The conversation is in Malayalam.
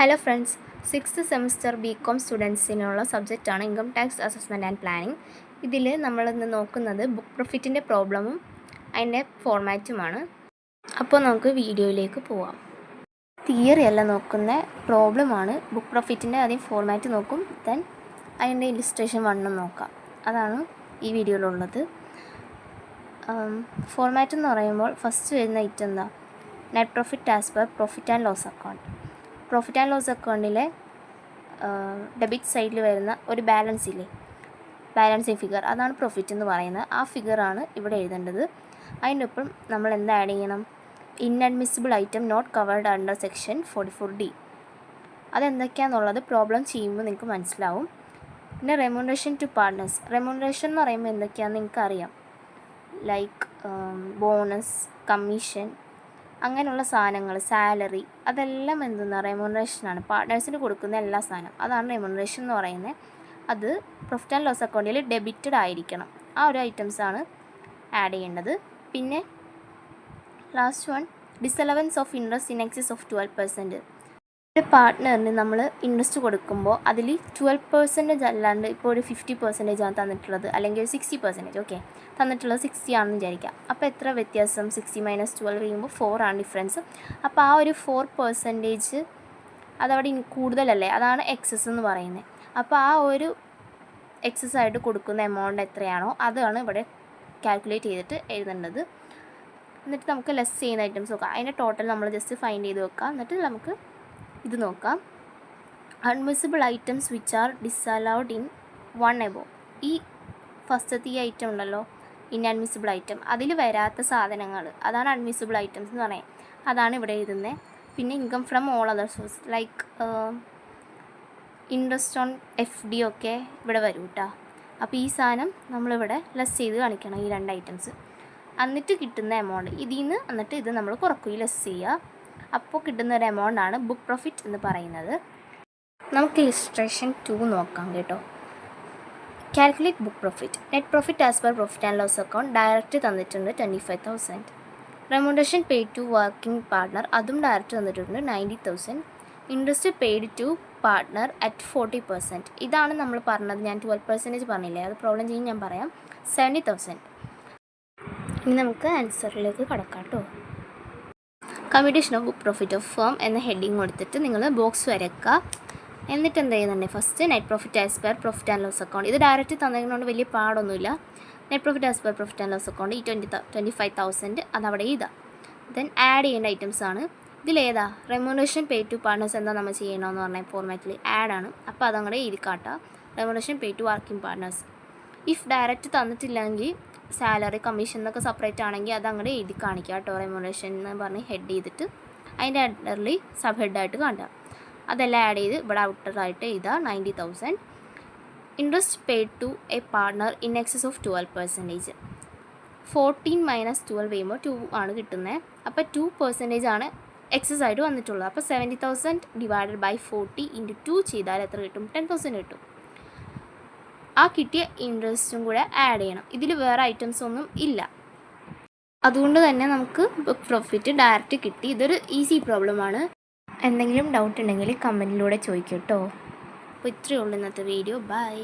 Hello friends, 6th semester BCom സ്റ്റുഡൻസിനുള്ള സബ്ജക്റ്റാണ് income tax assessment and planning. ഇതിൽ നമ്മളിന്ന് നോക്കുന്നത് ബുക്ക് പ്രോഫിറ്റിൻ്റെ പ്രോബ്ലമും അതിൻ്റെ ഫോർമാറ്റുമാണ്. അപ്പോൾ നമുക്ക് വീഡിയോയിലേക്ക് പോവാം. തിയറി അല്ല നോക്കുന്ന പ്രോബ്ലമാണ്. ബുക്ക് പ്രോഫിറ്റിൻ്റെ ആദ്യം ഫോർമാറ്റ് നോക്കും, ദെൻ അതിൻ്റെ ഇല്ലുസ്ട്രേഷൻ 1 നോക്കാം. അതാണ് ഈ വീഡിയോയിലുള്ളത്. ഫോർമാറ്റ് എന്ന് പറയുമ്പോൾ ഫസ്റ്റ് വരുന്ന ഐറ്റം എന്താ? Net profit as per profit and loss account. Profit and loss അക്കൗണ്ടിലെ ഡെബിറ്റ് സൈഡിൽ വരുന്ന ഒരു ബാലൻസ് ഇല്ലേ, ബാലൻസിങ് ഫിഗർ, അതാണ് പ്രോഫിറ്റ് എന്ന് പറയുന്നത്. ആ ഫിഗറാണ് ഇവിടെ എഴുതേണ്ടത്. അതിൻ്റെ ഒപ്പം നമ്മൾ എന്താ ആഡ് ചെയ്യണം? Inadmissible item not covered under section 44D. അതെന്തൊക്കെയാണെന്നുള്ളത് പ്രോബ്ലം ചെയ്യുമ്പോൾ നിങ്ങൾക്ക് മനസ്സിലാവും. പിന്നെ റെമ്യൂണറേഷൻ ടു പാർട്ട്നേഴ്സ്. റെമ്യൂണറേഷൻ എന്ന് പറയുമ്പോൾ എന്തൊക്കെയാണെന്ന് നിങ്ങൾക്ക് അറിയാം. ലൈക്ക് ബോണസ്, കമ്മീഷൻ, അങ്ങനെയുള്ള സാധനങ്ങൾ, സാലറി, അതെല്ലാം എന്തെന്ന് റെമ്യൂണറേഷനാണ്. പാർട്ട്നേഴ്സിന് കൊടുക്കുന്ന എല്ലാ സാധനം, അതാണ് റെമ്യൂണറേഷൻ എന്ന് പറയുന്നത്. അത് പ്രോഫിറ്റ് ആൻഡ് ലോസ് അക്കൗണ്ടിൽ ഡെബിറ്റഡ് ആയിരിക്കണം. ആ ഒരു ഐറ്റംസാണ് ആഡ് ചെയ്യേണ്ടത്. പിന്നെ last one, disallowance of interest in excess of 12%. ഒരു പാർട്ട്ണറിന് നമ്മൾ ഇൻട്രസ്റ്റ് കൊടുക്കുമ്പോൾ അതിൽ 12% അല്ലാണ്ട് ഇപ്പോൾ ഒരു 50% ആണ് തന്നിട്ടുള്ളത്, അല്ലെങ്കിൽ ഒരു 60%, ഓക്കെ, തന്നിട്ടുള്ളത് 60 ആണെന്ന് വിചാരിക്കാം. അപ്പോൾ എത്ര വ്യത്യാസം? 60 - 12 ചെയ്യുമ്പോൾ 4 ആണ് ഡിഫറൻസ്. അപ്പോൾ ആ ഒരു 4% അതവിടെ കൂടുതലല്ലേ, അതാണ് എക്സസ് എന്ന് പറയുന്നത്. അപ്പോൾ ആ ഒരു എക്സസ് ആയിട്ട് കൊടുക്കുന്ന എമൗണ്ട് എത്രയാണോ അതാണ് ഇവിടെ കാൽക്കുലേറ്റ് ചെയ്തിട്ട് എഴുതേണ്ടത്. എന്നിട്ട് നമുക്ക് ലെസ് ചെയ്യുന്ന ഐറ്റംസ് നോക്കാം. അതിൻ്റെ ടോട്ടൽ നമ്മൾ ജസ്റ്റ് ഫൈൻഡ് ചെയ്ത് വെക്കാം. എന്നിട്ട് നമുക്ക് ഇത് നോക്കാം. Inadmissible items which are disallowed in 1 above. ഈ ഫസ്റ്റത്തെ ഈ ഐറ്റം ഉണ്ടല്ലോ, ഇൻഅഡ്മിസിബിൾ ഐറ്റം, അതിൽ വരാത്ത സാധനങ്ങൾ, അതാണ് അൺമിസിബിൾ ഐറ്റംസ് എന്ന് പറയുന്നത്. അതാണ് ഇവിടെ എഴുതുന്നത്. പിന്നെ income from all other source like interest on FD ഒക്കെ ഇവിടെ വരും കേട്ടോ. അപ്പോൾ ഈ സാധനം നമ്മളിവിടെ ലെസ് ചെയ്ത് കാണിക്കണം, ഈ 2 ഐറ്റംസ്. എന്നിട്ട് കിട്ടുന്ന എമൗണ്ട് ഇതിൽ നിന്ന്, എന്നിട്ട് ഇത് നമ്മൾ കുറക്കും, ലെസ് ചെയ്യുക. അപ്പോൾ കിട്ടുന്ന ഒരു എമൗണ്ടാണ് ബുക്ക് പ്രോഫിറ്റ് എന്ന് പറയുന്നത്. നമുക്ക് ഇല്ലുസ്ട്രേഷൻ 2 നോക്കാം കേട്ടോ. Calculate book profit. Net profit as per profit and loss account direct തന്നിട്ടുണ്ട് 25,000. Remuneration paid to working partner, അതും ഡയറക്റ്റ് തന്നിട്ടുണ്ട് 90,000. Interest paid to partner at 40%. ഇതാണ് നമ്മൾ പറഞ്ഞത്. ഞാൻ 12% പറഞ്ഞില്ലേ, അത് പ്രോബ്ലം ചെയ്യും, ഞാൻ പറയാം. 70,000. ഇനി നമുക്ക് ആൻസറിലേക്ക് കടക്കാം കേട്ടോ. Computation of book profit of firm എന്ന ഹെഡിങ് കൊടുത്തിട്ട് നിങ്ങൾ ബോക്സ് വരയ്ക്കുക. എന്നിട്ട് എന്ത് ചെയ്യുന്നുണ്ട്? First net profit as per profit and loss account. ഇത് ഡയറക്റ്റ് തന്നതുകൊണ്ട് വലിയ പാടൊന്നുമില്ല. Net profit as per profit and loss account ഈ 25,000 അതവിടെ എഴുതാം. ദെൻ ആഡ് ചെയ്യേണ്ട ഐറ്റംസ് ആണ്. ഇതിലേതാ? റെമ്യൂണറേഷൻ പേ ടു പാർട്ട്നേഴ്സ് എന്താ നമ്മൾ ചെയ്യണമെന്ന് പറഞ്ഞാൽ ഫോർമാറ്റിൽ ആഡാണ്. അപ്പോൾ അതങ്ങടെ എഴുതി കാട്ടുക. Remuneration pay to working partners. If direct തന്നിട്ടില്ലെങ്കിൽ സാലറി, കമ്മീഷൻ എന്നൊക്കെ സെപ്പറേറ്റ് ആണെങ്കിൽ അത് അങ്ങോട്ട് എഴുതി കാണിക്കുക കേട്ടോ. റെമ്യൂണറേഷൻ എന്ന് പറഞ്ഞ് ഹെഡ് ചെയ്തിട്ട് അതിൻ്റെ അണ്ടറിൽ സബ് ഹെഡായിട്ട് കാണിക്കുക. അതെല്ലാം ആഡ് ചെയ്ത് ഇവിടെ ഔട്ടറായിട്ട് എഴുതുക 90,000. Interest paid to a partner in excess of 12%. 14 - 12 ചെയ്യുമ്പോൾ 2 ആണ് കിട്ടുന്നത്. അപ്പോൾ 2% ആണ് എക്സസ് ആയിട്ട് വന്നിട്ടുള്ളത്. അപ്പോൾ 70,000 ഡിവൈഡഡ് ബൈ 40 × 2 ചെയ്താൽ എത്ര കിട്ടും? 10,000 കിട്ടും. ആ കിട്ടിയ ഇൻട്രസ്റ്റും കൂടെ ആഡ് ചെയ്യണം. ഇതിൽ വേറെ ഐറ്റംസ് ഒന്നും ഇല്ല. അതുകൊണ്ട് തന്നെ നമുക്ക് ബുക്ക് പ്രോഫിറ്റ് ഡയറക്റ്റ് കിട്ടി. ഇതൊരു ഈസി പ്രോബ്ലമാണ്. എന്തെങ്കിലും ഡൗട്ട് ഉണ്ടെങ്കിൽ കമൻറ്റിലൂടെ ചോദിക്കും കേട്ടോ. അപ്പോൾ ഇത്രയേ ഉള്ളൂ ഇന്നത്തെ വീഡിയോ. ബൈ.